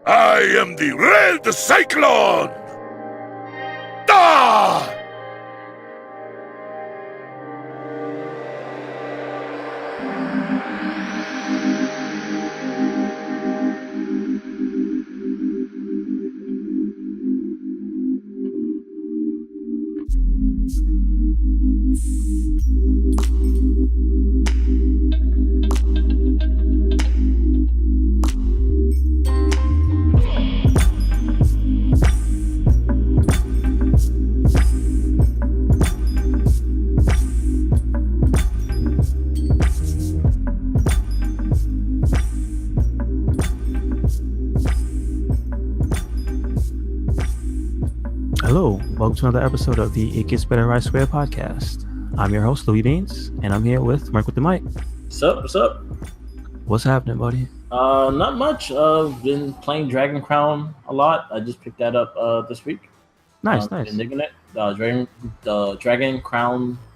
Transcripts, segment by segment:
I am the Red Cyclone! Ah! Hello, welcome to another episode of the It Gets Better Right Square podcast. I'm your host, Louis Beans, and I'm here with Mark with the mic. What's up? What's happening, buddy? Not much. Been playing Dragon Crown a lot. I just picked that up this week. Nice. Been digging it.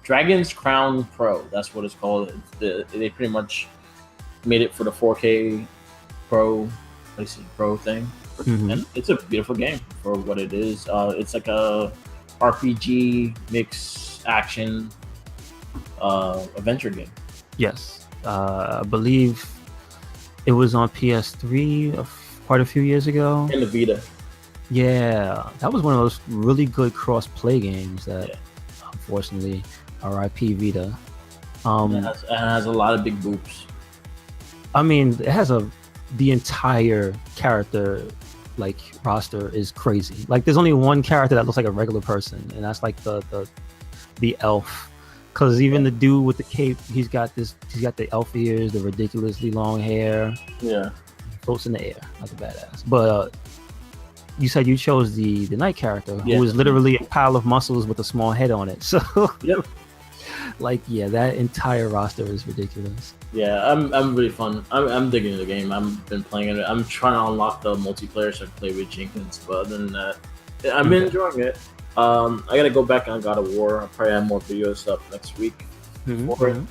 Dragon's Crown Pro. That's what it's called. They pretty much made it for the 4K Pro thing. Mm-hmm. And it's a beautiful game for what it is. It's like a RPG mix action adventure game. Yes, I believe it was on PS3 quite a few years ago. And the Vita. Yeah, that was one of those really good cross-play games that, unfortunately, RIP Vita. It has a lot of big boobs. I mean, it has the entire character roster is crazy. Like, there's only one character that looks like a regular person, and that's like the elf. Because even the dude with the cape, he's got the elf ears, the ridiculously long hair. Yeah, floats in the air like a badass. But you said you chose the knight character, who is literally a pile of muscles with a small head on it. So yep. That entire roster is ridiculous. Yeah, I'm really fun. I'm digging the game. I've been playing it. I'm trying to unlock the multiplayer so I can play with Jenkins. But other than that, I've been enjoying it. I gotta go back on God of War. I'll probably have more videos up next week for it.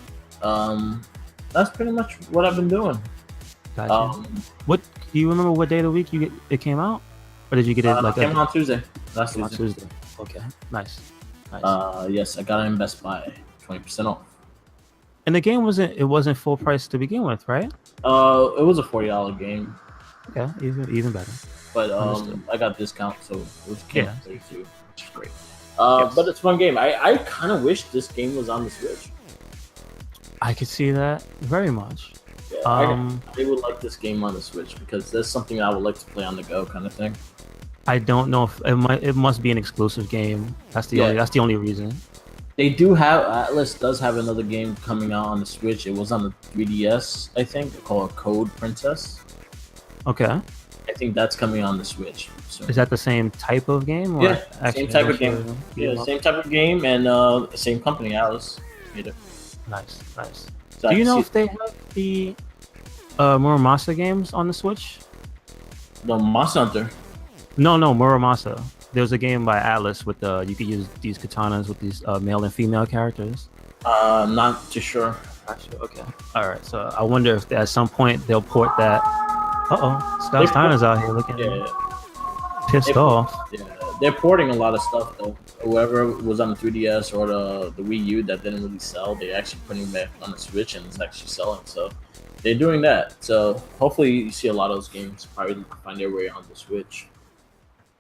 That's pretty much what I've been doing. Gotcha. What do you remember? What day of the week it came out, or did you get it it came out on Tuesday? Last Tuesday. Okay, nice. Yes, I got it in Best Buy, 20% off. And the game wasn't full price to begin with, right? It was a $40 game. Okay, even better. But I got a discount, so it was $32, which is great. Yes. But it's a fun game. I kind of wish this game was on the Switch. I could see that very much. Yeah, I would like this game on the Switch because there's something I would like to play on the go, kind of thing. I don't know if it must be an exclusive game. That's the only reason. They do have Atlas does have another game coming out on the Switch. It was on the 3DS, I think, called Code Princess. Okay. I think that's coming on the Switch. So. Is that the same type of game? Or same type of game. Yeah, same type of game, and same company, Atlas made it. Nice. So do you know if they have the Muramasa games on the Switch? The Monster Hunter. No, Muramasa. There's a game by Atlas with you could use these katanas with these male and female characters. Not too sure. Okay. All right. So I wonder if at some point they'll port that. Scott Steiner's out here looking pissed off. Yeah, they're porting a lot of stuff though. Whoever was on the 3DS or the Wii U that didn't really sell, they're actually putting it back on the Switch and it's actually selling. So they're doing that. So hopefully you see a lot of those games probably find their way on the Switch.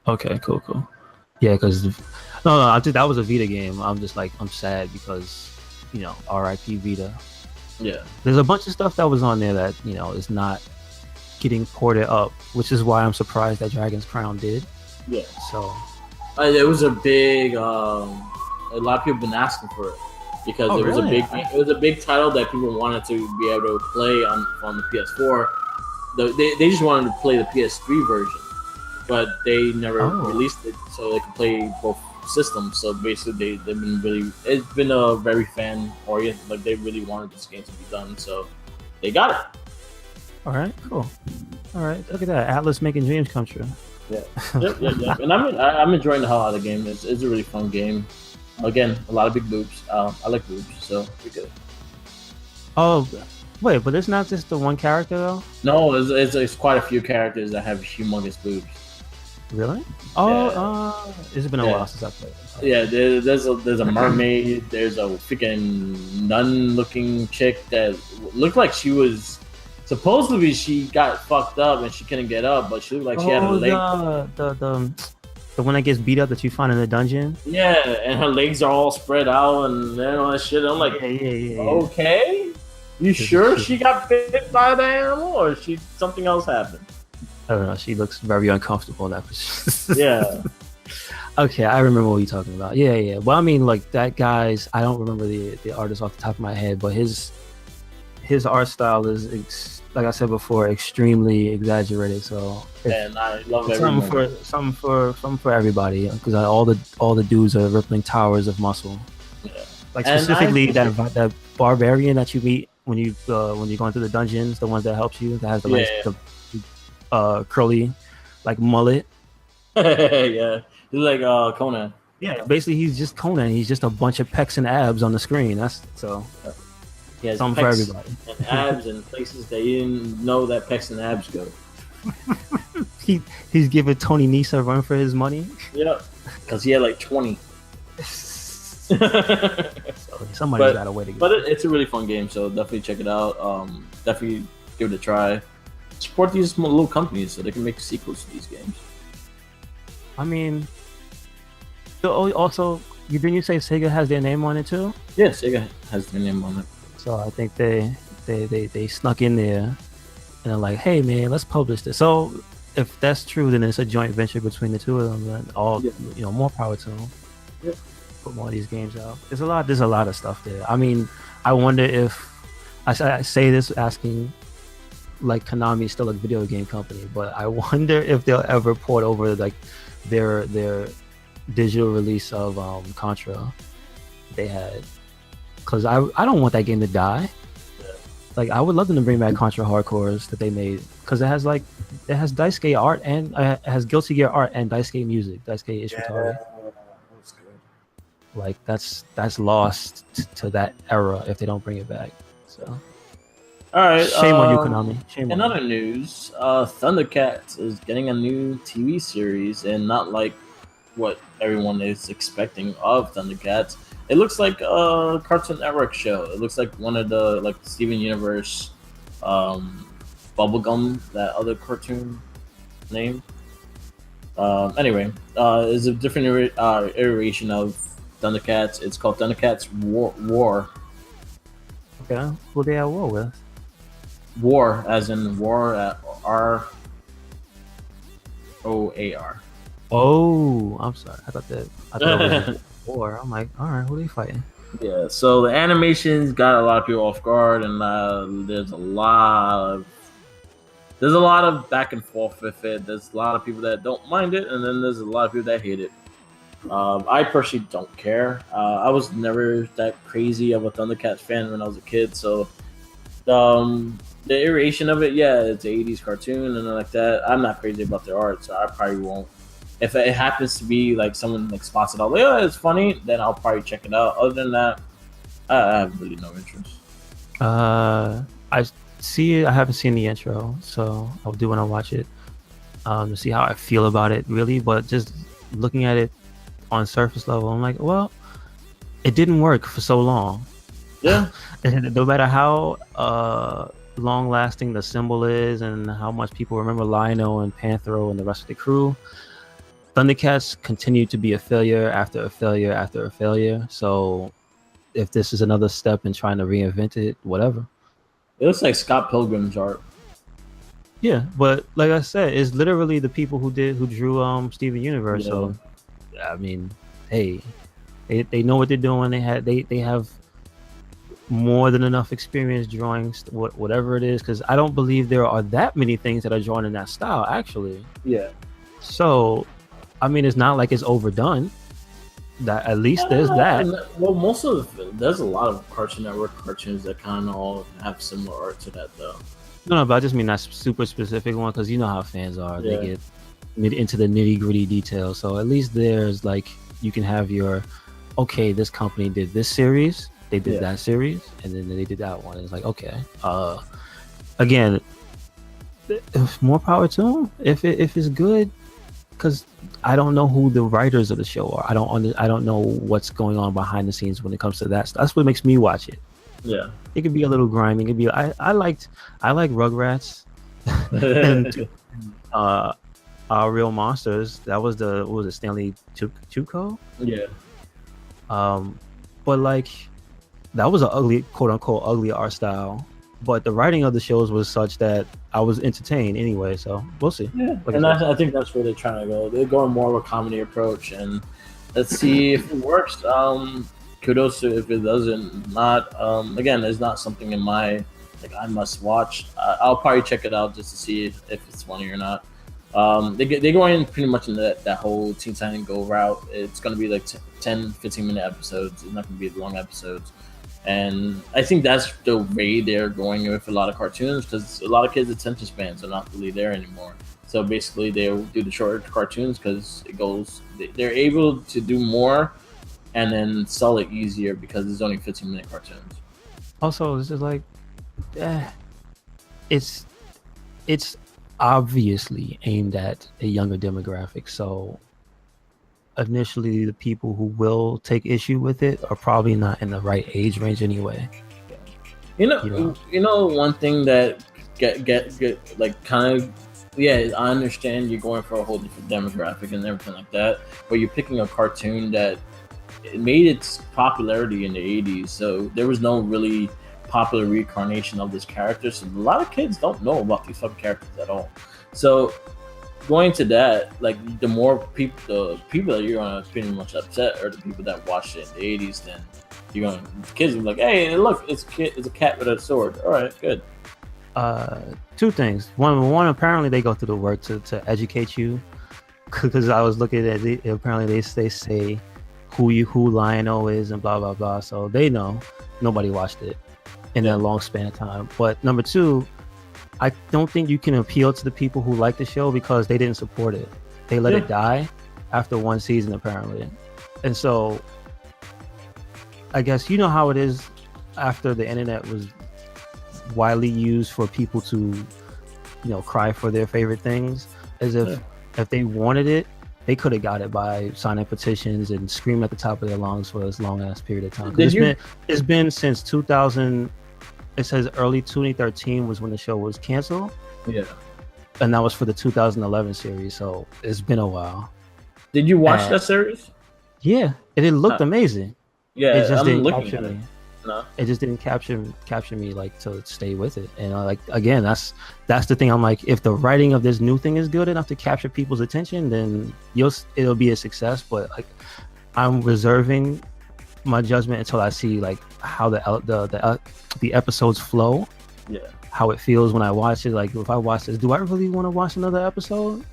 Okay, cool. Yeah, because I think that was a Vita game. I'm sad because, RIP Vita. Yeah. There's a bunch of stuff that was on there that, is not getting ported up, which is why I'm surprised that Dragon's Crown did. Yeah. So. It was a big, a lot of people have been asking for it because it was a big title that people wanted to be able to play on the PS4. They just wanted to play the PS3 version. But they never released it, so they could play both systems. So basically, it's been a very fan oriented. Like they really wanted this game to be done, so they got it. All right, cool. All right, look at that, Atlas making dreams come true. Yeah. And I'm enjoying the hell out of the game. It's a really fun game. Again, a lot of big boobs. I like boobs, so we're good. Oh, Wait, but it's not just the one character though. No, it's quite a few characters that have humongous boobs. Really? Oh, Yeah. it's been a while since I played. Yeah, there's a mermaid. There's a freaking nun-looking chick that looked like she was supposedly she got fucked up and she couldn't get up, but she looked like she had a leg. The one that gets beat up that you find in the dungeon. Yeah, and her legs are all spread out and all that shit. I'm like, yeah. Okay, you sure she got bit by the animal or something else happened? I don't know. She looks very uncomfortable in that position. Yeah. Okay, I remember what you're talking about. Yeah. Well, I mean, like that guy's. I don't remember the artist off the top of my head, but his art style is, like I said before, extremely exaggerated. So, and I love something for everybody because all the dudes are rippling towers of muscle. Yeah. Like specifically that barbarian that you meet when you're going through the dungeons, the ones that helps you that has the curly like mullet. Yeah, he's like Conan. Yeah, basically he's just Conan. He's just a bunch of pecs and abs on the screen. That's so. He has something for everybody. And abs in places that you didn't know that pecs and abs go. He's giving Tony Nese a run for his money. Yeah, because he had like 20. So somebody's got a way to go. But it's a really fun game, so definitely check it out. Definitely give it a try. Support these small little companies so they can make sequels to these games. I mean, also, didn't you say Sega has their name on it too? Yeah, Sega has their name on it. So I think they snuck in there and they're like, hey man, let's publish this. So if that's true, then it's a joint venture between the two of them. And more power to them. Yep. Put more of these games out. There's a lot of stuff there. I mean, I wonder if I say this asking like Konami is still a video game company, but I wonder if they'll ever port over like their digital release of Contra they had. Because I don't want that game to die. Yeah. Like I would love them to bring back Contra Hardcores that they made because it has Daisuke art and it has Guilty Gear art and Daisuke music, Daisuke Ishitari. That's good. Like that's lost to that era if they don't bring it back. So all right, shame on you, Konami. Shame in on other news, Thundercats is getting a new TV series, and not like what everyone is expecting of Thundercats. It looks like a Cartoon Network show. It looks like one of the Steven Universe, Bubblegum, that other cartoon name. Anyway, it's a different iteration of Thundercats. It's called Thundercats Roar. Okay, who they at war with? War, as in war, ROAR. Oh, I'm sorry. I thought it was war. I'm like, all right, who are they fighting? Yeah, so the animations got a lot of people off guard, and there's a lot of back and forth with it. There's a lot of people that don't mind it, and then there's a lot of people that hate it. I personally don't care. I was never that crazy of a Thundercats fan when I was a kid, so the iteration of it, yeah, it's an 80s cartoon and like that. I'm not crazy about their art, so I probably won't. If it happens to be like someone spots it out, like, oh, it's funny, then I'll probably check it out. Other than that, I have really no interest. I see it. I haven't seen the intro, so I'll do when I watch it to see how I feel about it, really. But just looking at it on surface level, I'm like, well, it didn't work for so long. Yeah. No matter how long-lasting the symbol is and how much people remember Lionel and Panthro and the rest of the crew, Thundercats continue to be a failure after a failure after a failure. So if this is another step in trying to reinvent it, whatever. It looks like Scott Pilgrim's art. Yeah, but like I said, it's literally the people who drew Steven Universe. Yeah. So I mean, hey, they know what they're doing. They have more than enough experience drawing whatever it is, because I don't believe there are that many things that are drawn in that style actually. Yeah. So I mean, it's not like it's overdone. That at least there's that. Well, there's a lot of Cartoon Network cartoons that kind of all have similar art to that, though. No, but I just mean that super specific one, because you know how fans are. Yeah. They get into the nitty gritty details. So at least there's like, you can have your, okay, this company did this series. They did that series, and then they did that one. It's like, okay, again, more power to them if it's good, because I don't know who the writers of the show are. I don't know what's going on behind the scenes when it comes to that. That's what makes me watch it. Yeah, it could be a little grimy. It could be. I like Rugrats and Our Real Monsters. That was what was it, Stanley Tuco? Yeah. But like, that was an ugly, quote unquote, ugly art style. But the writing of the shows was such that I was entertained anyway. So we'll see. Yeah, and I think that's where they're trying to go. They're going more of a comedy approach, and let's see if it works. Kudos to if it doesn't. Not again, it's not something in my I must watch. I'll probably check it out just to see if it's funny or not. They're going pretty much in that whole Teen Titans Go route. It's going to be like 10, 15-minute episodes. It's not going to be long episodes. And I think that's the way they're going with a lot of cartoons, because a lot of kids' attention spans are not really there anymore. So basically, they'll do the short cartoons because they're able to do more and then sell it easier because it's only 15-minute cartoons. Also, this is like, it's obviously aimed at a younger demographic. So initially, the people who will take issue with it are probably not in the right age range anyway. You know, one thing that get like kind of, I understand you're going for a whole different demographic and everything like that, but you're picking a cartoon that it made its popularity in the 80s, so there was no really popular reincarnation of this character, so a lot of kids don't know about these fucking characters at all. So going to that, like, the people that you're gonna pretty much upset are the people that watched it in the 80s. Then you're gonna, kids will be like, hey, look, it's a cat with a sword. All right, good. Two things. One, apparently they go through the work to educate you, because I was looking at it, apparently they say who Lion-O is and blah blah blah, so they know. Nobody watched it in that long span of time. But number two, I don't think you can appeal to the people who like the show because they didn't support it. They let it die after one season, apparently. And so I guess you know how it is after the internet was widely used for people to, cry for their favorite things, as if they wanted it, they could have got it by signing petitions and screaming at the top of their lungs for this long ass period of time. It's been since 2000. It says early 2013 was when the show was canceled. Yeah. And that was for the 2011 series, so it's been a while. Did you watch that series? Yeah, it looked amazing. Yeah, it just didn't capture me. No. It just didn't capture me like to stay with it. And again, that's the thing. I'm like, if the writing of this new thing is good enough to capture people's attention, then it'll be a success. But like, I'm reserving my judgment until I see like how the episodes flow. Yeah. How it feels when I watch it. Like, if I watch this, do I really want to watch another episode?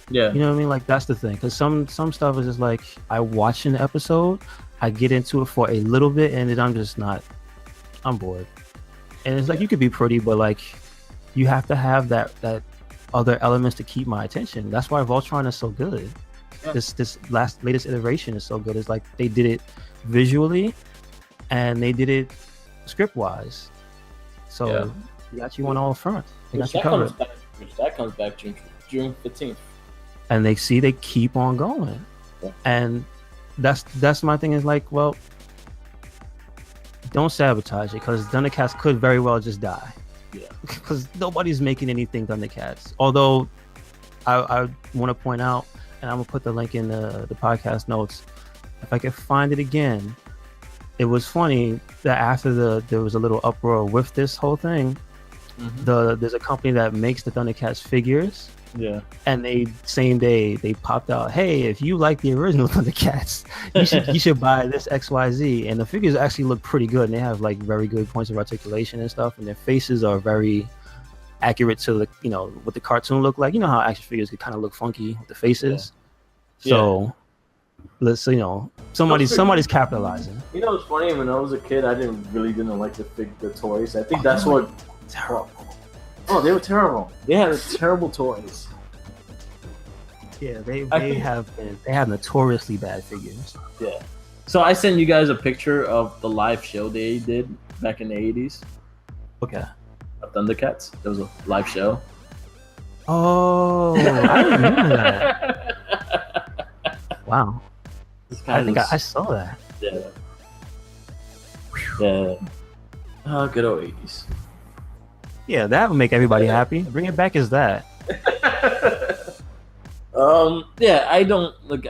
Yeah. You know what I mean? Like, that's the thing. Because some stuff is just like, I watch an episode, I get into it for a little bit, and then I'm bored. And it's like, you could be pretty, but like, you have to have that other elements to keep my attention. That's why Voltron is so good. Yeah. This latest iteration is so good. It's like they did it visually and they did it script wise. So they got you on all fronts. They got you covered. That comes back June 15th. And they keep on going. Yeah. And that's my thing, is like, well, don't sabotage it, because Thundercats could very well just die. Yeah. Because nobody's making anything Thundercats. Although I want to point out, and I'm gonna put the link in the podcast notes, if I can find it again, it was funny that after there was a little uproar with this whole thing. Mm-hmm. There's a company that makes the Thundercats figures. Yeah. And same day they popped out, hey, if you like the original Thundercats, you should buy this XYZ. And the figures actually look pretty good, and they have like very good points of articulation and stuff, and their faces are very accurate to what the cartoon looked like. You know how action figures could kind of look funky with the faces. Yeah. So let's somebody's capitalizing. You know, it's funny, when I was a kid, I didn't like the toys. I think that's what terrible. Oh, they were terrible. They had terrible toys. Yeah, they have notoriously bad figures. Yeah, So I sent you guys a picture of the live show they did back in the 80s Okay. of Thundercats. There was a live show. Oh, I remember that. Wow. I think I saw that. Yeah. Yeah. Oh, good old 80s. Yeah, that would make everybody happy. Bring it back as that. Yeah, I don't look.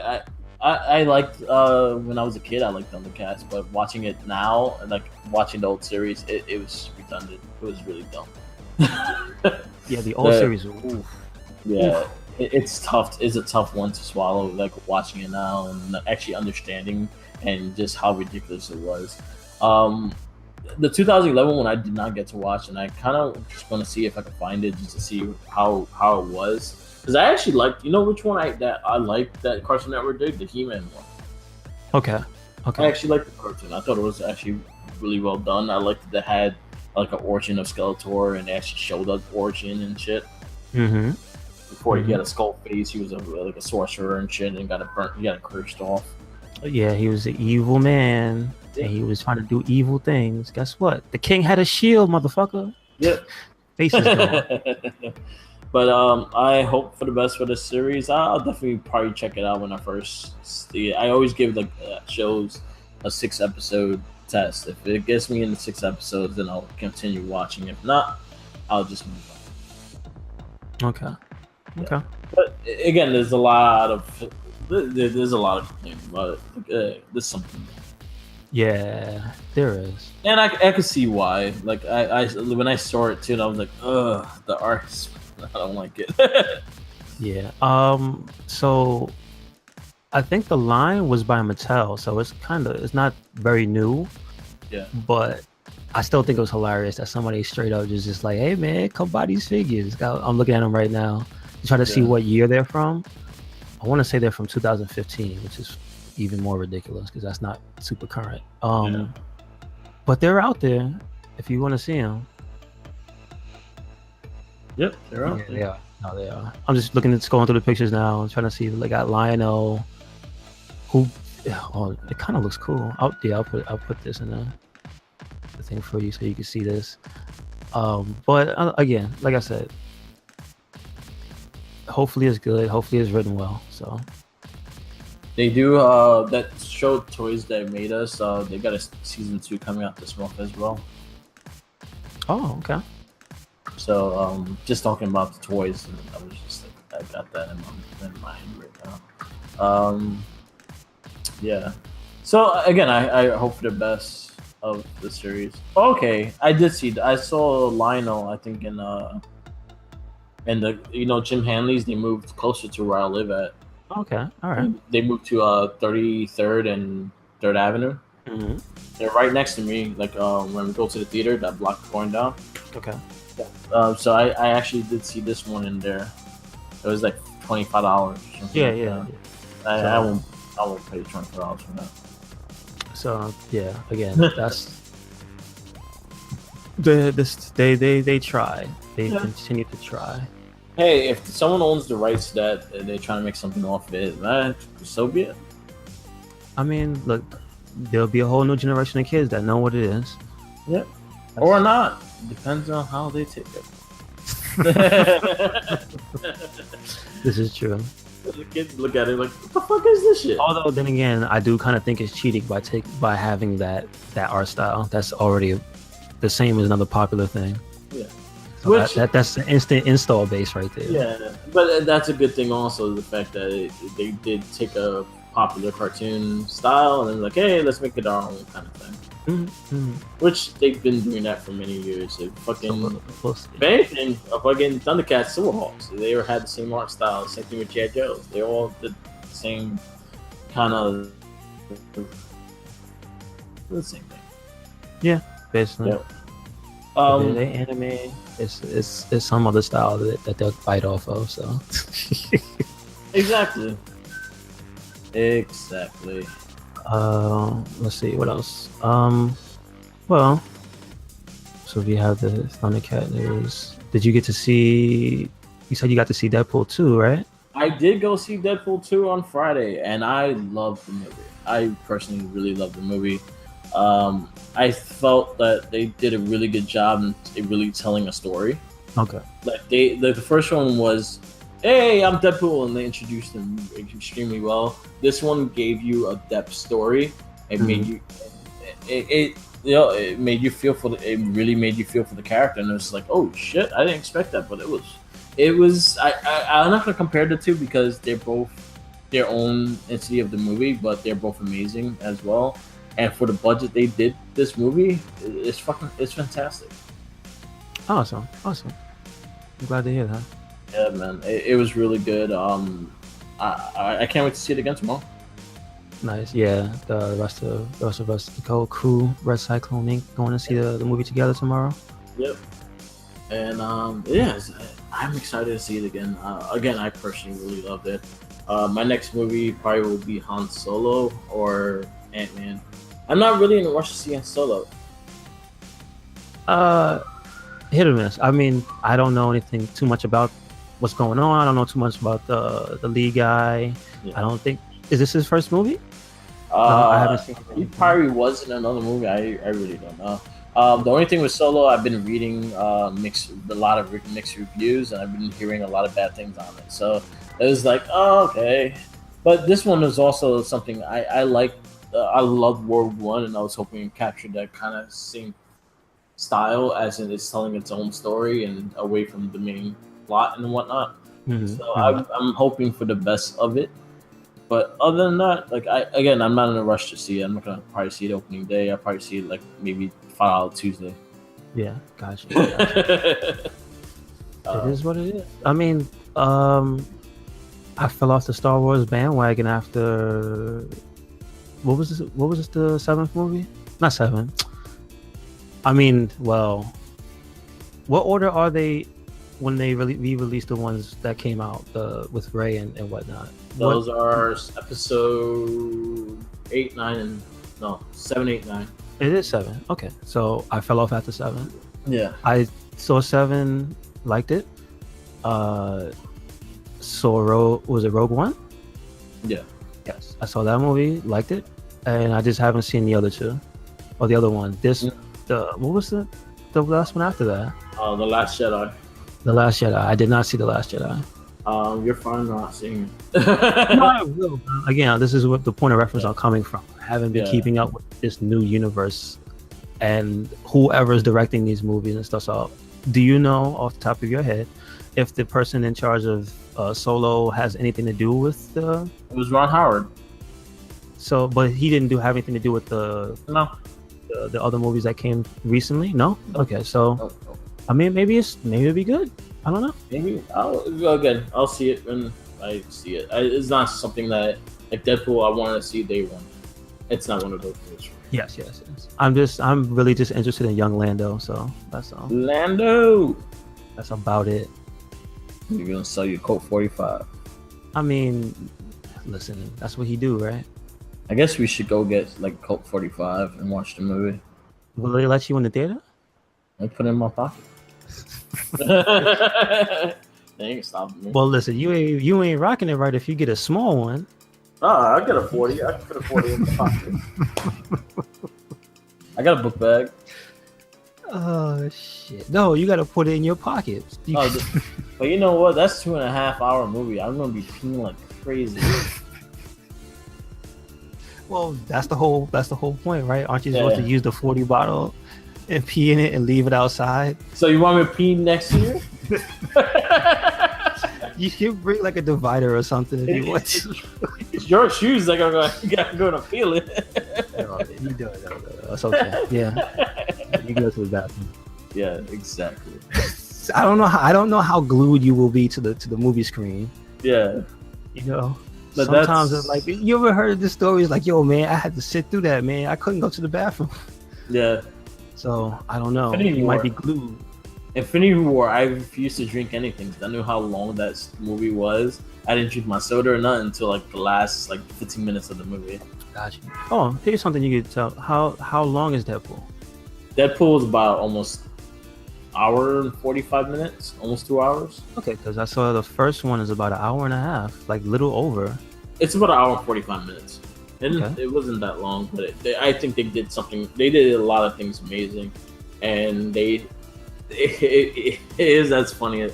I liked when I was a kid. I liked Thundercats, but watching it now, like watching the old series, it was redundant. It was really dumb. Yeah, the old series. Oof. Yeah, it's tough. It's a tough one to swallow. Like watching it now and actually understanding and just how ridiculous it was. The 2011 one I did not get to watch, and I kind of just want to see if I can find it just to see how it was. Because I actually liked, you know, which one I liked that Cartoon Network did, the He-Man one. Okay. I actually liked the cartoon. I thought it was actually really well done. I liked that it had like an origin of Skeletor, and they actually showed the origin and shit. Mm-hmm. Before he had a skull face, he was like a sorcerer and shit, and he got cursed off. Yeah, he was an evil man, and he was trying to do evil things. Guess what? The king had a shield, motherfucker. Yep. Face is gone. But I hope for the best for this series. I'll definitely probably check it out when I first see it. I always give like shows a 6-episode test. If it gets me into 6 episodes, then I'll continue watching. If not, I'll just move on. Okay. Yeah. Okay. But again, there's a lot of complaining about it. There's something. Yeah, there is. And I can see why. Like I when I saw it too, and I was like, ugh, the art. I don't like it. Yeah. So I think the line was by Mattel, so it's not very new. Yeah. But I still think it was hilarious that somebody straight up just like, hey man, come buy these figures. I'm looking at them right now to try to see what year they're from. I want to say they're from 2015, which is even more ridiculous because that's not super current. But they're out there if you want to see them. Yep, they're out there. They are. No, they are. I'm just going through the pictures now and trying to see. They got Lionel, who, it kind of looks cool. I'll put this in the thing for you so you can see this. But again, like I said, hopefully it's good. Hopefully it's written well. So they do that show Toys That Made Us. They got a season 2 coming out this month as well. Oh, okay. So just talking about the toys, and I was just like, I got that in my head right now. Yeah. So again, I hope for the best of the series. Okay, I did see. I saw Lionel. I think in the Jim Hanley's. They moved closer to where I live at. Okay, all right. They moved to 33rd and 3rd Avenue. Mm-hmm. They're right next to me. Like when we go to the theater, that block going down. Okay. So I actually did see this one in there. It was like $25. Yeah. I won't pay $25 for that. So yeah, again, that's they try. They continue to try. Hey, if someone owns the rights to that and they're trying to make something off of it, so be it. I mean, look, there'll be a whole new generation of kids that know what it is. Yeah. Or not. Depends on how they take it. This is true. The kids look at it like, what the fuck is this shit? Although then again, I do kind of think it's cheating by having that art style. That's already the same as another popular thing. Yeah. So that's the instant install base right there. Yeah, but that's a good thing also, the fact that they did take a popular cartoon style and then like, hey, let's make it our own kind of thing. Mm-hmm. Which they've been doing that for many years. They fucking, if anything, fucking Thundercats, Silverhawks. They had the same art style. Same thing with G.I. Joes. They all did the same kind of the same thing. Yeah, basically. Yep. They anime. It's some other style that they'll bite off of. So exactly. Let's see what else. Well, so we have the Thundercat news. Did you get to see? You said you got to see Deadpool 2, right? I did go see Deadpool 2 on Friday, and I loved the movie. I personally really loved the movie. I felt that they did a really good job in really telling a story. Okay. Like the first one was, "Hey, I'm Deadpool," and they introduced him extremely well. This one gave you a depth story. It made you, it made you feel for it really made you feel for the character, and it was like, oh shit, I didn't expect that, but it was. I'm not gonna compare the two because they're both their own entity of the movie, but they're both amazing as well. And for the budget they did this movie, it's fantastic. Awesome. I'm glad to hear that. Yeah, man, it was really good. I can't wait to see it again tomorrow. Nice. Yeah, the rest of us, the whole crew, RedCycloneInc, going to see the movie together tomorrow. Yep. And yeah, I'm excited to see it again. Again, I personally really loved it. My next movie probably will be Han Solo or Ant-Man. I'm not really in a rush to see Han Solo. Hit or miss. I mean, I don't know anything too much about what's going on. I don't know too much about the lead guy. Yeah. I don't think, is this his first movie? I haven't seen He probably was in another movie. I really don't know. The only thing with Solo, I've been reading a lot of mixed reviews, and I've been hearing a lot of bad things on it. So it was like, oh, okay. But this one is also something I like. I love World One, and I was hoping to capture that kind of same style, as in it's telling its own story and away from the main plot and whatnot. So I'm hoping for the best of it. But other than that, like I'm not in a rush to see it. I'm not gonna probably see it opening day. I'll probably see it like maybe $5 Tuesday. Yeah, gotcha. It is what it is. I mean, I fell off the Star Wars bandwagon after what was this? The seventh movie? Not seven. I mean, well, what order are they when they re-release the ones that came out with Rey and whatnot? Those are episode 8, 9, and 7, 8, 9. It is 7. Okay, so I fell off after 7. Yeah, I saw 7, liked it. Was it Rogue One? Yeah. Yes, I saw that movie, liked it, and I just haven't seen the other two, or the other one. What was the last one after that? The Last Jedi. The Last Jedi. I did not see The Last Jedi. You're fine not seeing No, I will. Again, this is what the point of reference I'm coming from. I haven't been keeping up with this new universe and whoever's directing these movies and stuff. So, do you know off the top of your head if the person in charge of Solo has anything to do with the? It was Ron Howard. So, but he didn't have anything to do with the other movies that came recently. No. Okay, so No. I mean, maybe it'll be good. I don't know. Maybe I'll see it when I see it. It's not something that like Deadpool. I want to see day one. It's not one of those movies. Yes. I'm really just interested in young Lando. So that's all. Lando. That's about it. You're gonna sell your Colt 45. I mean, listen, that's what he do, right? I guess we should go get like Colt 45 and watch the movie. Will they let you in the theater? I put it in my pocket. They ain't stopping me. Well, listen, you ain't rocking it right if you get a small one. I get a 40. I can put a 40 in my pocket. I got a book bag. Oh shit! No, you gotta put it in your pocket. But you know what? That's 2.5 hour movie. I'm gonna be peeing like crazy. Well, that's the whole point, right? Aren't you supposed to use the 40 bottle and pee in it and leave it outside? So you want me to pee next year? You should bring like a divider or something if you want to. It's your shoes that are gonna feel it. No, you do it. No. That's okay. Yeah, you go to the bathroom. Yeah, exactly. I don't know how glued you will be to the movie screen. Yeah, you know. But sometimes it's like, you ever heard of this story? It's like, yo, man, I had to sit through that, man. I couldn't go to the bathroom. Yeah. So I don't know. You might be glued. Infinity War, I refused to drink anything because I knew how long that movie was. I didn't drink my soda or nothing until like the last 15 minutes of the movie. Gotcha. Oh, here's something you could tell. How long is Deadpool? Deadpool is about almost hour and 45 minutes, almost 2 hours. Okay, because I saw the first one is about an hour and a half, like little over. It's about an hour and 45 minutes. It wasn't that long, but I think they did something. They did a lot of things amazing, and it is that's funny.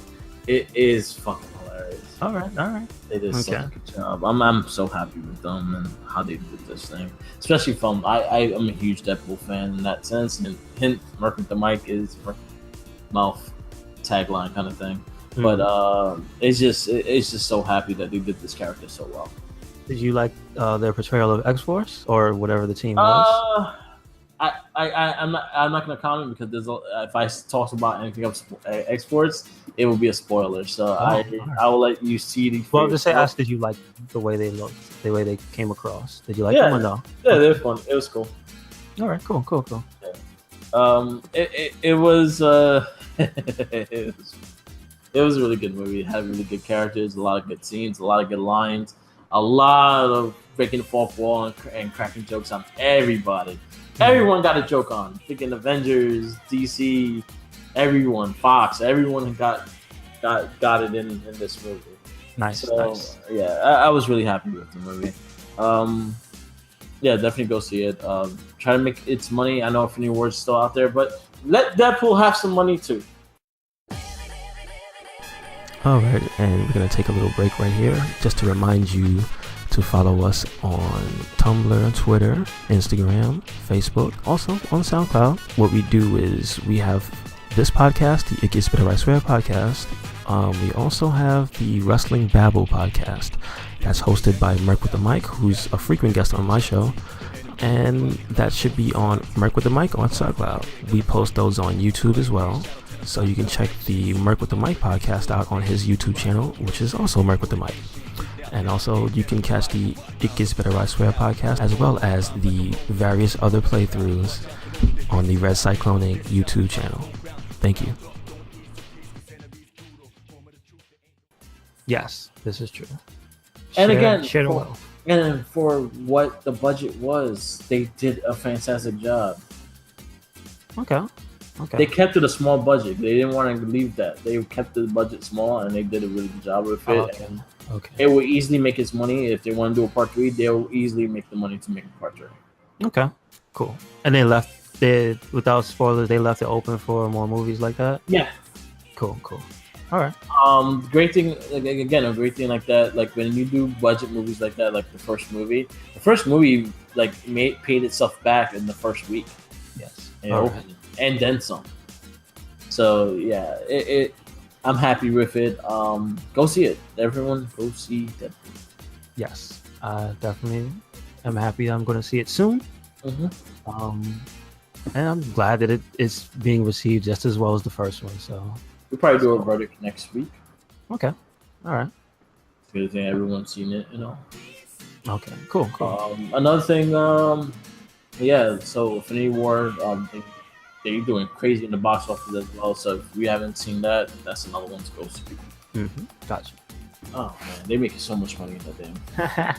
It is fucking hilarious. All right. They did such a good job. I'm so happy with them and how they did this thing, especially from I'm a huge Deadpool fan in that sense. And hint, Merc with the mic is mouth tagline kind of thing. But it's just so happy that they did this character so well. Did you like their portrayal of X-Force or whatever the team was? I'm not gonna comment because if I talk about anything else X-Force, it will be a spoiler. So I will let you see the. Well, just ask, did you like the way they looked, the way they came across? Did you like them or no? Yeah, they're fun. It was cool. All right, cool. Yeah. It was it was a really good movie. It had really good characters, a lot of good scenes, a lot of good lines, a lot of breaking the fourth wall and cracking jokes on everybody. Everyone got a joke on. Freaking Avengers, DC, everyone, Fox, everyone got it in this movie. Nice. Yeah, I was really happy with the movie. Yeah, definitely go see it. Try to make its money. I know Infinity War is still out there, but let Deadpool have some money too. All right, and we're going to take a little break right here just to remind you to follow us on Tumblr, Twitter, Instagram, Facebook, also on SoundCloud. What we do is we have this podcast, the It Gets Better I Swear podcast. We also have the Wrestling Babble podcast that's hosted by Merc with the Mic, who's a frequent guest on my show. And that should be on Merc with the Mic on SoundCloud. We post those on YouTube as well. So you can check the Merc with the Mic podcast out on his YouTube channel, which is also Merc with the Mic. And also you can catch the It Gets Better I Swear podcast, as well as the various other playthroughs on the RedCycloneInc YouTube channel. Thank you. Yes, this is true. And for what the budget was, they did a fantastic job. Okay. They kept it a small budget. They didn't want to leave that. They kept the budget small, and they did a really good job with it. It will easily make its money. If they want to do a part 3, they'll easily make the money to make a part 3. Okay, cool. And without spoilers, they left it open for more movies like that? Yeah. Cool. All right. Great thing, again, a great thing like that, like when you do budget movies like that, like the first movie like paid itself back in the first week. Yes. And then some. So yeah, I'm happy with it. Go see it. Everyone, go see Deadpool. Yes, definitely. I'm happy. I'm going to see it soon. Mm-hmm. And I'm glad that it is being received just as well as the first one. So we'll probably do a verdict next week. Okay. All right. Good thing everyone's seen it, Okay. Cool. Another thing. Yeah. So Infinity War. They're doing crazy in the box office as well. So if we haven't seen that, that's another one to go see. Mm-hmm. Gotcha. Oh man, they make so much money in that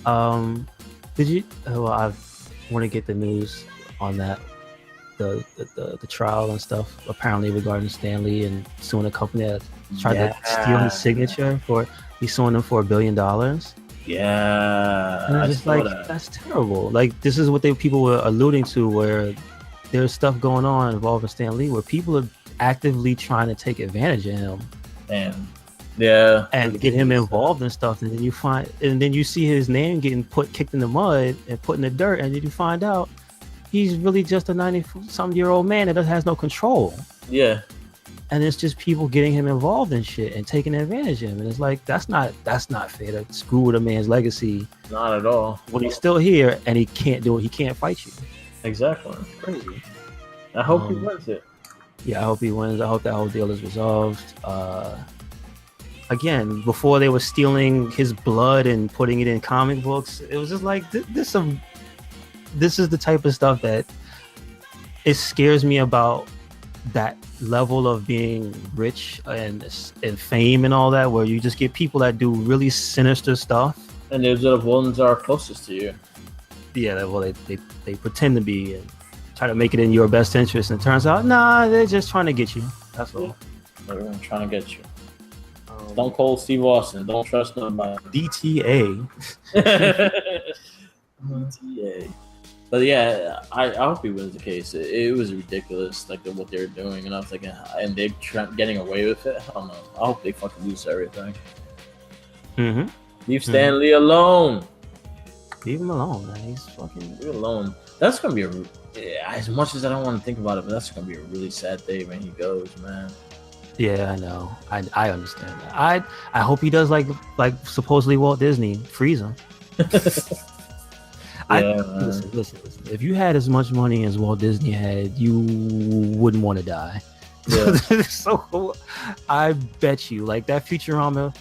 damn. Did you? Well, I want to get the news on that. The trial and stuff apparently regarding Stan Lee and suing a company that tried to steal his signature he's suing them for $1 billion. Yeah, and I'm just like, that's terrible. Like, this is what people were alluding to, where there's stuff going on involving Stan Lee where people are actively trying to take advantage of him. And get him involved in stuff, and then you see his name getting kicked in the mud and put in the dirt, and then you find out he's really just a 90-some-year-old man that has no control. Yeah. And it's just people getting him involved in shit and taking advantage of him. And it's like, that's not fair to screw with a man's legacy. Not at all. When he's still here and he can't do it, he can't fight you. Exactly. It's crazy. I hope he wins it. Yeah, I hope he wins. I hope that whole deal is resolved. Again, before they were stealing his blood and putting it in comic books, it was just like, this is the type of stuff that it scares me about, that level of being rich and fame and all that, where you just get people that do really sinister stuff. And those are the ones that are closest to you. Yeah, well, they pretend to be and try to make it in your best interest, and it turns out, nah, they're just trying to get you. That's all. Everyone's trying to get you. Stone Cold Steve Austin. Don't trust nobody. DTA. DTA. But yeah, I hope he wins the case. It was ridiculous, like what they were doing, and I was like, and they're getting away with it. I don't know. I hope they fucking lose everything. Leave Stan Lee alone. Leave him alone, man. He's fucking. Leave him alone. That's gonna be as much as I don't want to think about it, but that's gonna be a really sad day when he goes, man. Yeah, I know. I understand that. I hope he does like supposedly Walt Disney, freeze him. Listen. If you had as much money as Walt Disney had, you wouldn't want to die. Yeah. So I bet you, like that Futurama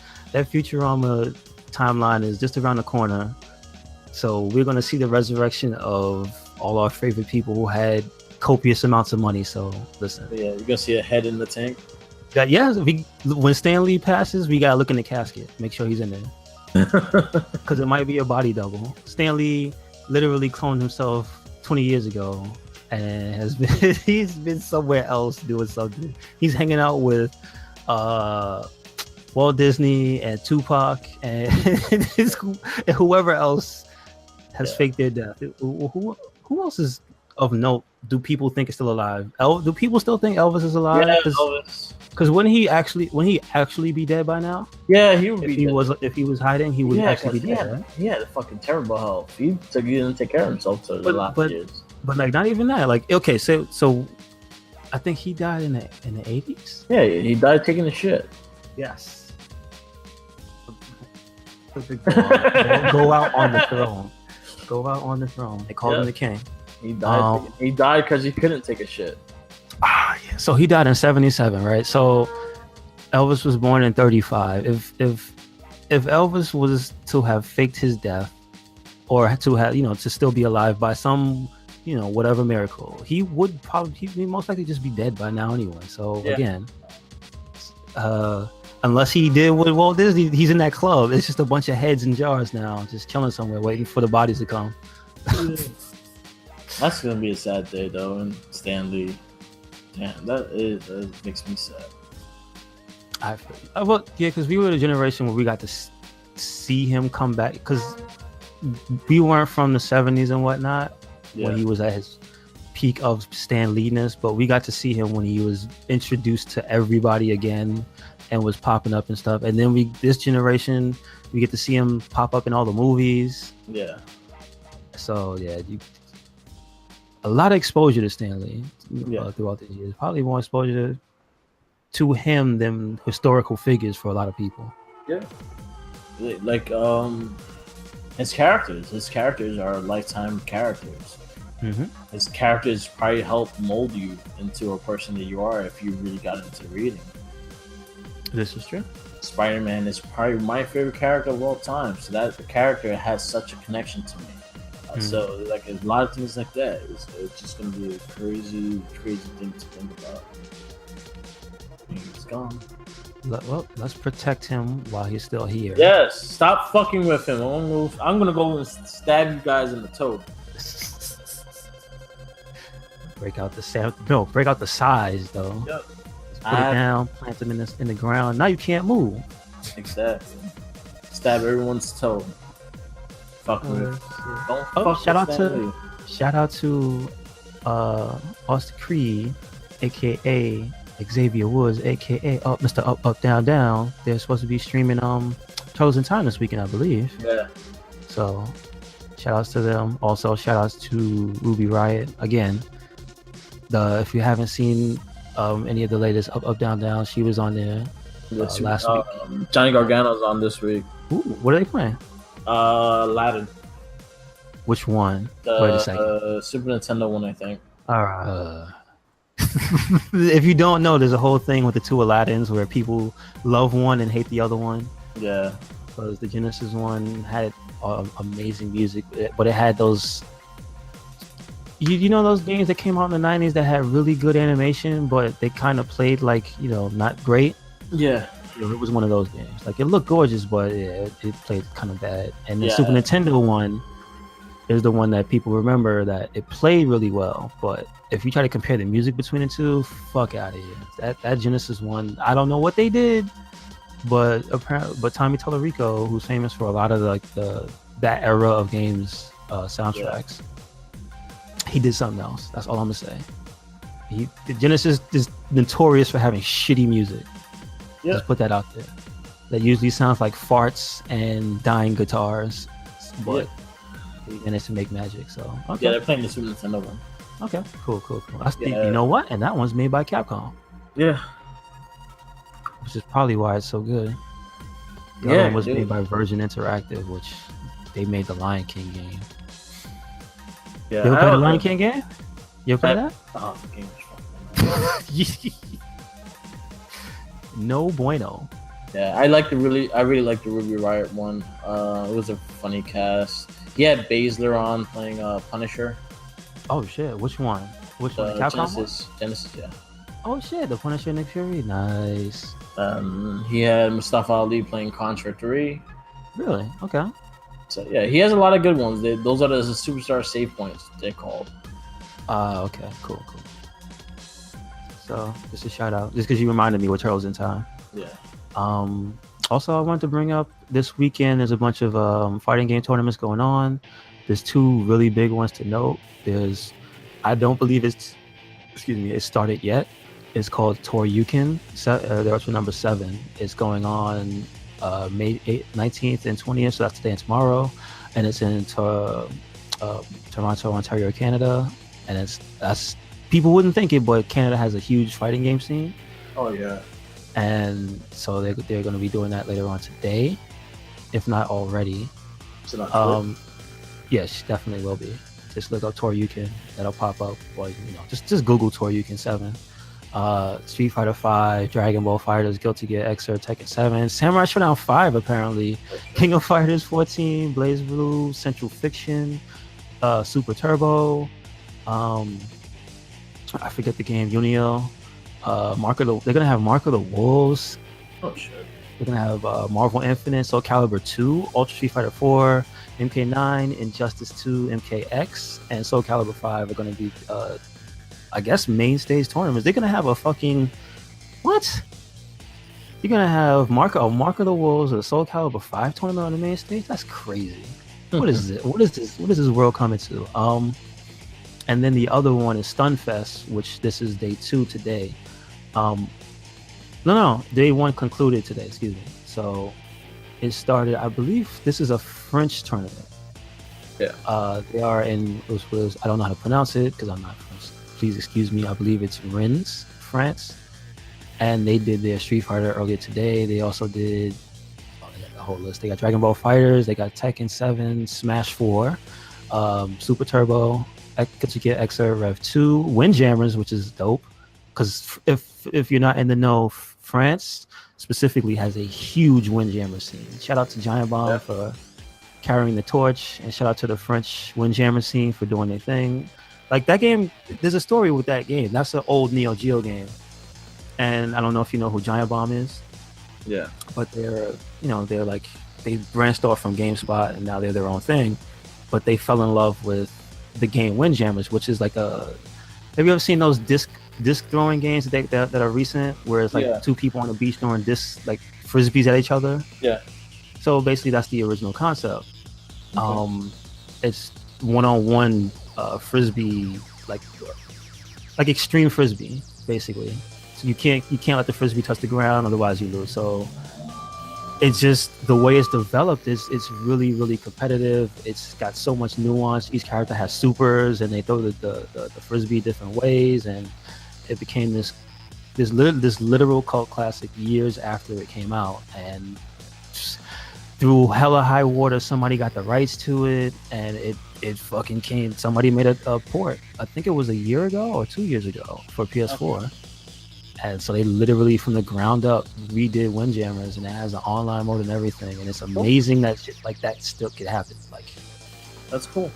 timeline is just around the corner. So we're gonna see the resurrection of all our favorite people who had copious amounts of money. So listen. Yeah, you're gonna see a head in the tank. When Stan Lee passes, we gotta look in the casket, make sure he's in there, because it might be a body double. Stan Lee literally cloned himself 20 years ago and he's been somewhere else doing something. He's hanging out with Walt Disney and Tupac and whoever else has faked their death. Who else is of note? Do people think is still alive? Do people still think Elvis is alive? Yeah, Elvis. Because wouldn't he actually be dead by now? Yeah, he would be. If he was hiding, he would actually be dead. Right? He had a fucking terrible health. He didn't take care of himself for the last years. But like, not even that. Like, okay, so I think he died in the 80s. Yeah, he died taking a shit. Yes. Go out on the throne. Go out on the throne. They called him the king. He died. He died because he couldn't take a shit. Yeah. So he died in 1977, right? So Elvis was born in 1935. If Elvis was to have faked his death, or to have to still be alive by some whatever miracle, he'd most likely just be dead by now anyway. So again, unless he did with Walt Disney, he's in that club. It's just a bunch of heads in jars now, just chilling somewhere, waiting for the bodies to come. That's gonna be a sad day though, and Stan Lee. Damn, that makes me sad. Because we were the generation where we got to see him come back, because we weren't from the 70s and whatnot when he was at his peak of Stan Lee-ness, but we got to see him when he was introduced to everybody again and was popping up and stuff. And then this generation, we get to see him pop up in all the movies. Yeah. So a lot of exposure to Stan Lee throughout the years. Probably more exposure to him than historical figures for a lot of people. Yeah. Like his characters are lifetime characters. Mm-hmm. His characters probably help mold you into a person that you are if you really got into reading. This is true. Spider-Man is probably my favorite character of all time. So that the character has such a connection to me. So like a lot of things like that, it's just gonna be a crazy thing to think about. He's gone. Well, let's protect him while he's still here. Yes, stop fucking with him. I'm gonna go and stab you guys in the toe. Break out the size though. Yep. Just put it down, plant them in the ground. Now you can't move. Exactly. Stab everyone's toe. Fuck with. Don't fuck shout out to Austin Creed, aka Xavier Woods, aka Mr. Up Down Down. They're supposed to be streaming Turtles in Time this weekend, I believe. Yeah. So shout outs to them. Also shout outs to Ruby Riot. Again, if you haven't seen any of the latest Up Down Down, she was on there last week. Johnny Gargano's on this week. Ooh, what are they playing? Aladdin. Which one? Wait a second. Super Nintendo one, I think. All right. If you don't know, there's a whole thing with the two Aladdins where people love one and hate the other one. Yeah. Because the Genesis one had amazing music, but it had those. You know those games that came out in the 90s that had really good animation, but they kind of played like not great. Yeah. It was one of those games. Like, it looked gorgeous, but it played kind of bad. And the Super Nintendo one is the one that people remember that it played really well. But if you try to compare the music between the two, fuck out of here. That Genesis one, I don't know what they did, but Tommy Tallarico, who's famous for a lot of that era of games soundtracks, he did something else. That's all I'm gonna say. Genesis is notorious for having shitty music. Yeah. Just put that out there. That usually sounds like farts and dying guitars, but they managed to make magic. So okay. Yeah, they're playing the Super Nintendo one. Okay, cool. You know what? And that one's made by Capcom. Yeah. Which is probably why it's so good. The other one was made by Virgin Interactive, which they made the Lion King game. Yeah. You ever play the Lion King game? You ever play that? Oh, the game was fun. No bueno. Yeah, I really liked the Ruby Riot one. It was a funny cast. He had Baszler on playing Punisher. Oh shit! Which one? Which one? Capcom? Genesis, yeah. Oh shit! The Punisher Nick Fury, nice. He had Mustafa Ali playing Contra 3. Really? Okay. So yeah, he has a lot of good ones. Those are the superstar save points they're called. Okay, cool. So just a shout out, just because you reminded me what Turtles in Time. Yeah. Also, I wanted to bring up this weekend. There's a bunch of fighting game tournaments going on. There's two really big ones to note. I don't believe it started yet. It's called Toryukin. They're up to number 7. It's going on May 19th and 20th, so that's today and tomorrow. And it's in Toronto, Ontario, Canada. And that's people wouldn't think it, but Canada has a huge fighting game scene. Oh yeah. And so they're going to be doing that later on today, if not already. Yes, definitely will be. Just look up Toryukin, that'll pop up. Or just Google Toryukin 7. Street Fighter 5, Dragon Ball FighterZ, Guilty Gear Xrd, Tekken 7, Samurai Shodown 5 apparently, King of Fighters 14, Blaze Blue, Central Fiction, Super Turbo. I forget the game, Unio. They're gonna have Mark of the Wolves. Oh shit. They're gonna have Marvel Infinite, Soul Calibur 2, Ultra Street Fighter 4, MK9, Injustice 2, MKX, and Soul Calibur 5 are gonna be I guess main stage tournaments. They're gonna have a fucking what? You're gonna have Mark of the Wolves or the Soul Calibur 5 tournament on the main stage? That's crazy. What is it? What is this world coming to? And then the other one is Stunfest, which this is day 2 today. No, day 1 concluded today, excuse me. So it started, I believe this is a French tournament. Yeah. They are in, I don't know how to pronounce it because I'm not French. Please excuse me. I believe it's Rennes, France. And they did their Street Fighter earlier today. They also did a whole list. They got Dragon Ball FighterZ, they got Tekken 7, Smash 4, Super Turbo, Guilty Gear Xrd, Rev 2, Windjammers, which is dope. Because if you're not in the know, France specifically has a huge Windjammer scene. Shout out to Giant Bomb for carrying the torch, and shout out to the French Windjammer scene for doing their thing. Like that game, there's a story with that game. That's an old Neo Geo game, and I don't know if you know who Giant Bomb is. Yeah. But they're like, they branched off from GameSpot and now they're their own thing. But they fell in love with the game Windjammers, which is like have you ever seen those disc throwing games that are recent, where it's like two people on the beach throwing discs like frisbees at each other? Yeah. So basically, that's the original concept. Okay. It's one-on-one frisbee, like extreme frisbee, basically. So you can't let the frisbee touch the ground, otherwise you lose. So it's just the way it's developed is it's really, really competitive. It's got so much nuance. Each character has supers, and they throw the frisbee different ways, and it became this literal cult classic years after it came out. And through hella high water, somebody got the rights to it, and it fucking came. Somebody made a port. I think it was a year ago or 2 years ago for PS4. Okay. And so they literally from the ground up redid Windjammers, and it has an online mode and everything. And it's amazing that shit like that still could happen. Like, that's cool.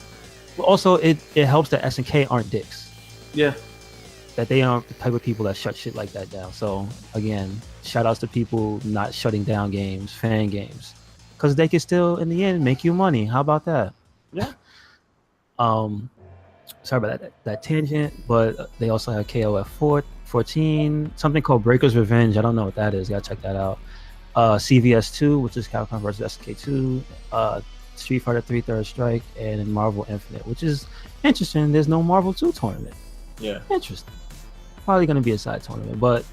But also, it helps that SNK aren't dicks. Yeah. That they aren't the type of people that shut shit like that down. So again, shout outs to people not shutting down games, fan games, because they can still, in the end, make you money. How about that? Yeah. Sorry about that tangent, but they also have KOF 14, something called Breaker's Revenge. I don't know what that is. You gotta check that out. CVS2, which is Capcom versus SK2, Street Fighter 3 Third Strike, and Marvel Infinite, which is interesting. There's no Marvel 2 tournament. Yeah. Interesting. Probably going to be a side tournament, but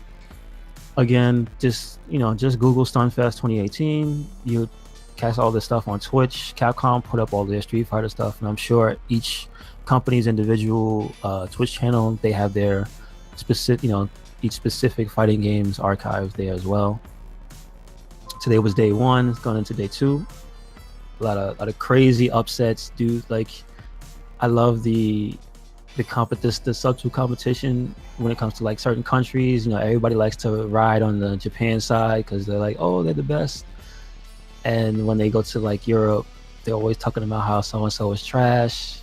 again, just Google Stunfest 2018. You catch all this stuff on Twitch. Capcom put up all their Street Fighter stuff, and I'm sure each company's individual Twitch channel, they have their specific, each specific fighting games archives there as well. Today was day 1. It's going into day 2. A lot of crazy upsets, dude. Like, I love the subtle competition when it comes to like certain countries. Everybody likes to ride on the Japan side because they're like, oh, they're the best. And when they go to like Europe, they're always talking about how so and so is trash.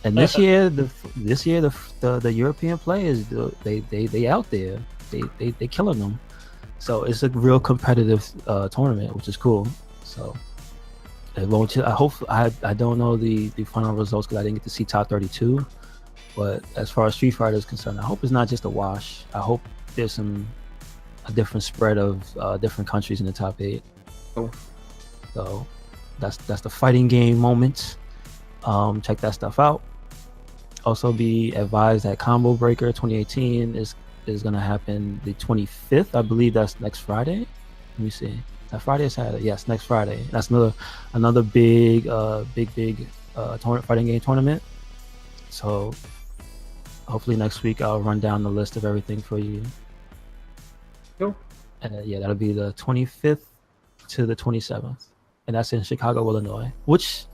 And this year, the European players, they out there, they killing them. So it's a real competitive tournament, which is cool. So I don't know the final results because I didn't get to see top 32. But as far as Street Fighter is concerned, I hope it's not just a wash. I hope there's a different spread of different countries in the top 8. Oh. So that's the fighting game moment. Check that stuff out. Also be advised that Combo Breaker 2018 is going to happen the 25th. I believe that's next Friday. Let me see. That Friday or Saturday? Yes, next Friday. That's another big fighting game tournament. So hopefully next week I'll run down the list of everything for you. Cool. And that'll be the 25th to the 27th, and that's in Chicago, Illinois. Which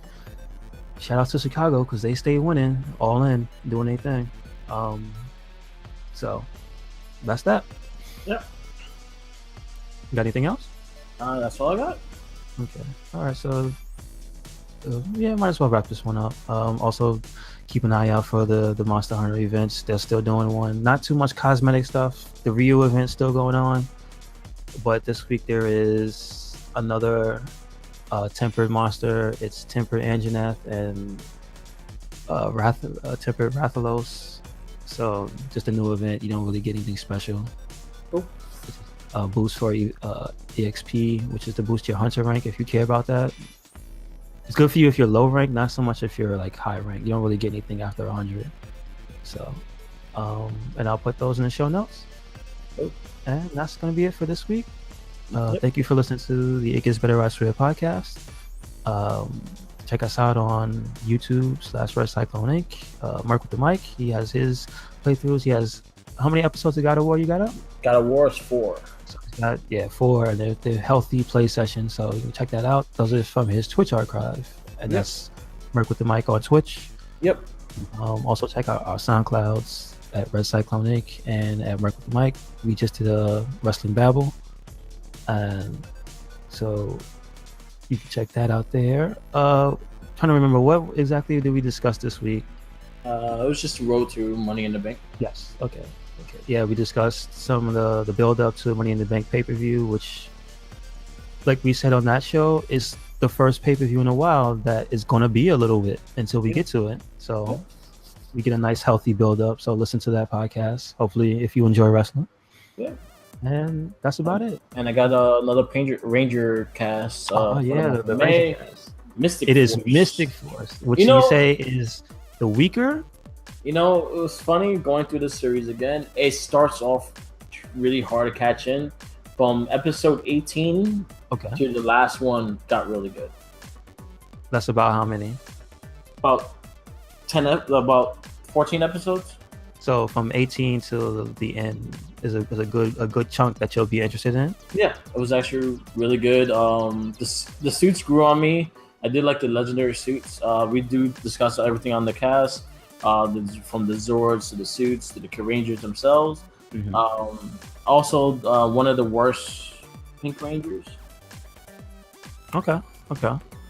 shout out to Chicago because they stay winning, all in, doing their thing. So that's that. Yeah. You got anything else? That's all I got. Okay. All right. So might as well wrap this one up. Also, keep an eye out for the Monster Hunter events. They're still doing one. Not too much cosmetic stuff. The Ryu event still going on, but this week there is another tempered monster. It's tempered Anjanath and tempered Rathalos. So just a new event. You don't really get anything special. Cool. Boost for EXP, which is to boost your hunter rank if you care about that. It's good for you if you're low rank, not so much if you're like high rank. You don't really get anything after 100. So, and I'll put those in the show notes. Cool. And that's going to be it for this week. Thank you for listening to the It Gets Better Roster podcast. Check us out on YouTube /RedCycloneInc. Mark with the mic. He has his playthroughs. He has how many episodes of God of War you got up? God of War is 4. So he's got 4, and they're healthy play sessions. So you can check that out. Those are from his Twitch archive, and that's Mark with the mic on Twitch. Yep. Also check out our SoundClouds at RedCycloneInc and at Mark with the mic. We just did a Wrestling Babble, and so you can check that out there. Trying to remember what exactly did we discuss this week. It was just a road to Money in the Bank. Yes. Okay. Yeah, we discussed some of the build up to Money in the Bank pay-per-view, which, like we said on that show, is the first pay-per-view in a while that is going to be a little bit until we get to it. So we get a nice healthy build up. So listen to that podcast. Hopefully, if you enjoy wrestling. Yeah. And that's about it. And I got another Ranger cast. The Ranger cast. Mystic It Force. is Mystic Force, which you say is the weaker. It was funny going through this series again. It starts off really hard to catch in. From episode 18 to the last one got really good. That's about how many? About 14 episodes. So from 18 to the end is a good chunk that you'll be interested in. Yeah, it was actually really good. The suits grew on me. I did like the legendary suits. We do discuss everything on the cast. From the Zords to the suits to the Rangers themselves. Mm-hmm. Also, one of the worst Pink Rangers. Okay.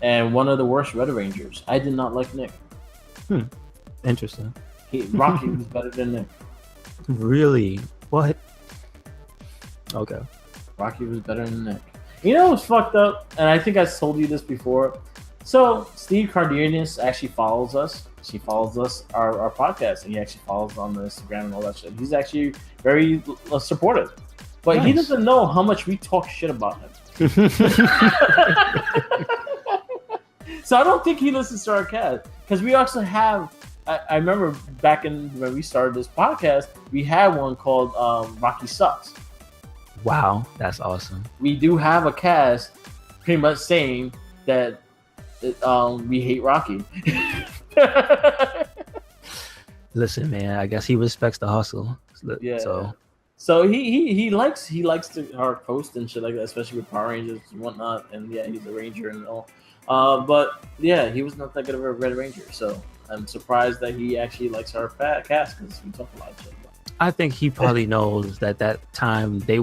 And one of the worst Red Rangers. I did not like Nick. Interesting. Rocky was better than Nick. Really? What? Okay. Rocky was better than Nick. You know what's fucked up? And I think I told you this before. So, Steve Cardenas actually follows us. She follows us, our podcast, and he actually follows on the Instagram and all that shit. He's actually very supportive. But He doesn't know how much we talk shit about him. So I don't think he listens to our cast because we also have. I remember back when we started this podcast, we had one called Rocky Sucks. Wow, that's awesome. We do have a cast pretty much saying that we hate Rocky. Listen, man, I guess he respects the hustle. Yeah. So he likes to our post and shit like that, especially with Power Rangers and whatnot. And yeah, he's a Ranger and all. But yeah, he was not that good of a Red Ranger. So I'm surprised that he actually likes our cast because we talk a lot of shit. I think he probably knows that time they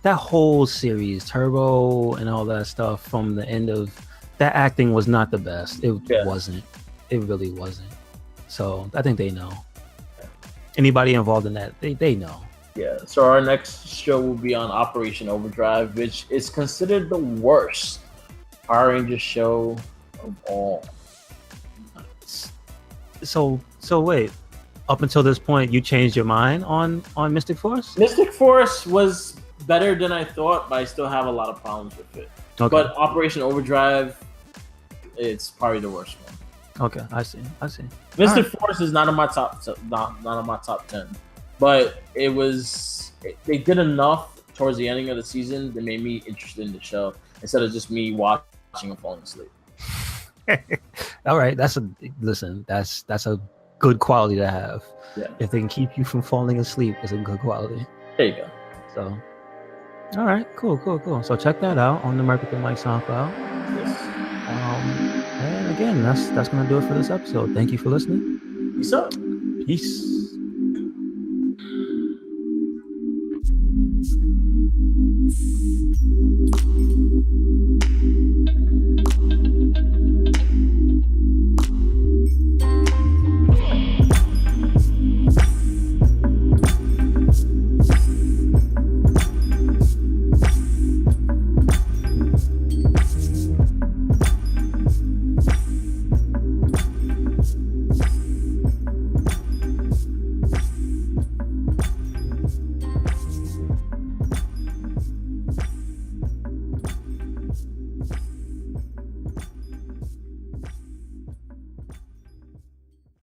that whole series, Turbo and all that stuff from the end of that acting was not the best. It wasn't. It really wasn't. So I think they know. Anybody involved in that, they know. Yeah. So our next show will be on Operation Overdrive, which is considered the worst Power Rangers show of all. So wait. Up until this point, you changed your mind on Mystic Force? Mystic Force was better than I thought, but I still have a lot of problems with it. Okay. But Operation Overdrive, it's probably the worst one. Okay, I see. Mystic Force is not on my top 10, but it was. They did enough towards the ending of the season that made me interested in the show instead of just me watching and falling asleep. All right, that's a good quality to have. Yeah. If they can keep you from falling asleep, it's a good quality. There you go. So, all right, cool. So check that out on the Mercury Mike SoundCloud. Yes. And again, that's gonna do it for this episode. Thank you for listening. Peace out. Peace.